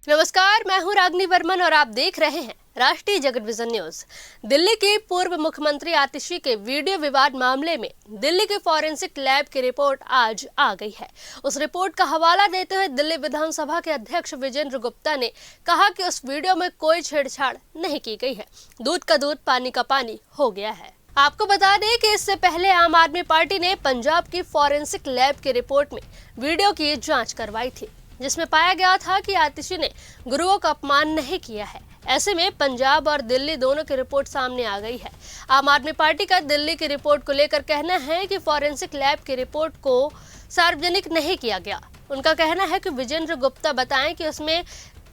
नमस्कार, मैं हूं रागनी वर्मन और आप देख रहे हैं राष्ट्रीय जगत विजन न्यूज। दिल्ली के पूर्व मुख्यमंत्री आतिशी के वीडियो विवाद मामले में दिल्ली के फॉरेंसिक लैब की रिपोर्ट आज आ गई है। उस रिपोर्ट का हवाला देते हुए दिल्ली विधानसभा के अध्यक्ष विजेंद्र गुप्ता ने कहा कि उस वीडियो में कोई छेड़छाड़ नहीं की गई है। दूध का दूध, पानी का पानी हो गया है। आपको बता दें कि इससे पहले आम आदमी पार्टी ने पंजाब की फॉरेंसिक लैब की रिपोर्ट में वीडियो की जांच करवाई थी, जिसमें पाया गया था कि आतिशी ने गुरुओं का अपमान नहीं किया है। ऐसे में पंजाब और दिल्ली दोनों की रिपोर्ट सामने आ गई है। आम आदमी पार्टी का दिल्ली की रिपोर्ट को लेकर कहना है कि फॉरेंसिक लैब की रिपोर्ट को सार्वजनिक नहीं किया गया। उनका कहना है कि विजेंद्र गुप्ता बताएं कि उसमें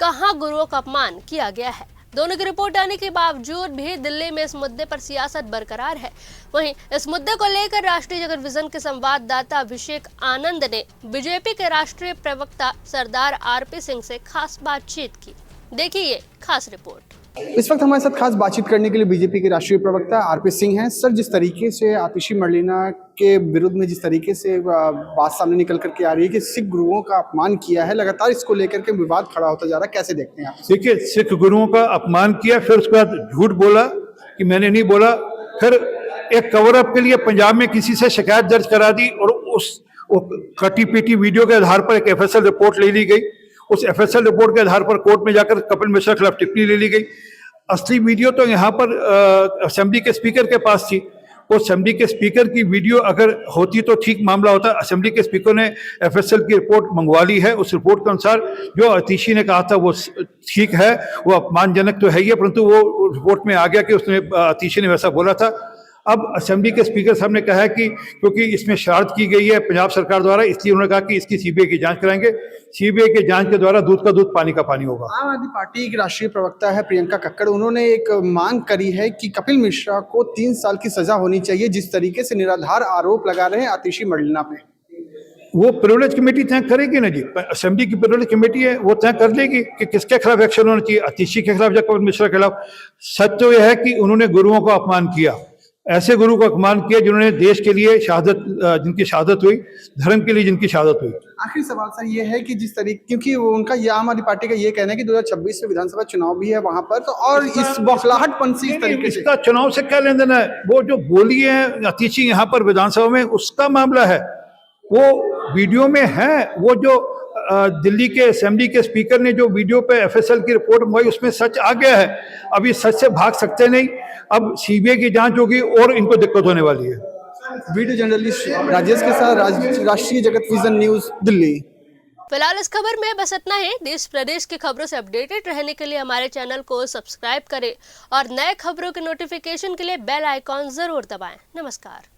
कहां गुरुओं का अपमान किया गया है। दोनों की रिपोर्ट आने के बावजूद भी दिल्ली में इस मुद्दे पर सियासत बरकरार है। वहीं इस मुद्दे को लेकर राष्ट्रीय जगत विजन के संवाददाता अभिषेक आनंद ने बीजेपी के राष्ट्रीय प्रवक्ता सरदार आरपी सिंह से खास बातचीत की। देखिए ये खास रिपोर्ट। इस वक्त हमारे साथ खास बातचीत करने के लिए बीजेपी के राष्ट्रीय प्रवक्ता आरपी सिंह हैं। सर, जिस तरीके से आतिशी मरलेना के विरुद्ध में जिस तरीके से बात सामने निकल करके आ रही है कि सिख गुरुओं का अपमान किया है, लगातार इसको लेकर के विवाद खड़ा होता जा रहा है, कैसे देखते हैं आप? देखिए, सिख गुरुओं का अपमान किया, फिर उसके बाद झूठ बोला कि मैंने नहीं बोला, फिर एक कवर अप के लिए पंजाब में किसी से शिकायत दर्ज करा दी और उस कटी पीटी वीडियो के आधार पर एक एफएसएल रिपोर्ट ले ली गई। उस एफएसएल रिपोर्ट के आधार पर कोर्ट में जाकर कपिल मिश्रा के खिलाफ टिप्पणी ले ली गई। असली वीडियो तो यहाँ पर असेंबली के स्पीकर के पास थी। वो असेंबली के स्पीकर की वीडियो अगर होती तो ठीक मामला होता। असेंबली के स्पीकर ने एफएसएल की रिपोर्ट मंगवा ली है। उस रिपोर्ट के अनुसार जो आतिशी ने कहा था वो ठीक है, वो अपमानजनक तो है ही है, परंतु वो रिपोर्ट में आ गया कि उसने आतिशी ने वैसा बोला था। अब असेंबली के स्पीकर साहब ने कहा है कि क्योंकि इसमें शरारत की गई है पंजाब सरकार द्वारा, इसलिए उन्होंने कहा कि इसकी सीबीआई की जांच कराएंगे। सीबीआई की जांच के द्वारा दूध का दूध, पानी का पानी होगा। आम आदमी पार्टी की राष्ट्रीय प्रवक्ता है प्रियंका कक्कड़, उन्होंने एक मांग करी है कि कपिल मिश्रा को 3 साल की सजा होनी चाहिए, जिस तरीके से निराधार आरोप लगा रहे हैं आतिशी मरलेना पे। वो प्रिविलेज कमेटी तय करेगी ना जी, असेंबली की प्रिविलेज कमेटी है, वो तय कर लेगी कि किसके खिलाफ एक्शन होना चाहिए, आतिशी के खिलाफ या कपिल मिश्रा के खिलाफ। सच तो यह है कि उन्होंने गुरुओं का अपमान किया, ऐसे गुरु का अपमान किया जिन्होंने देश के लिए शहादत, जिनकी शहादत हुई, धर्म के लिए जिनकी शहादत हुई। आखिरी सवाल सर ये है कि जिस तरीके, क्योंकि उनका ये आम आदमी पार्टी का ये कहना है कि 2026 में विधानसभा चुनाव भी है वहां पर, तो और इस बौखलाहटपन से इस तरीके से इसका चुनाव से क्या लेन देन है? वो जो बोली है आतिशी यहाँ पर विधानसभा में, उसका मामला है, वो वीडियो में है। वो जो दिल्ली के असेंबली के स्पीकर ने जो वीडियो पे एफएसएल की रिपोर्ट मंगवाई, उसमें सच आ गया है। अब इस सच से भाग सकते नहीं। अब सीबीआई की जांच होगी और इनको दिक्कत होने वाली है। वीडियो जर्नलिस्ट राजेश के साथ राष्ट्रीय जगत विजन न्यूज, दिल्ली। फिलहाल इस खबर में बस इतना ही। देश प्रदेश की खबरों से अपडेटेड रहने के लिए हमारे चैनल को सब्सक्राइब करें और नए खबरों के नोटिफिकेशन के लिए बेल आइकॉन जरूर दबाएं। नमस्कार।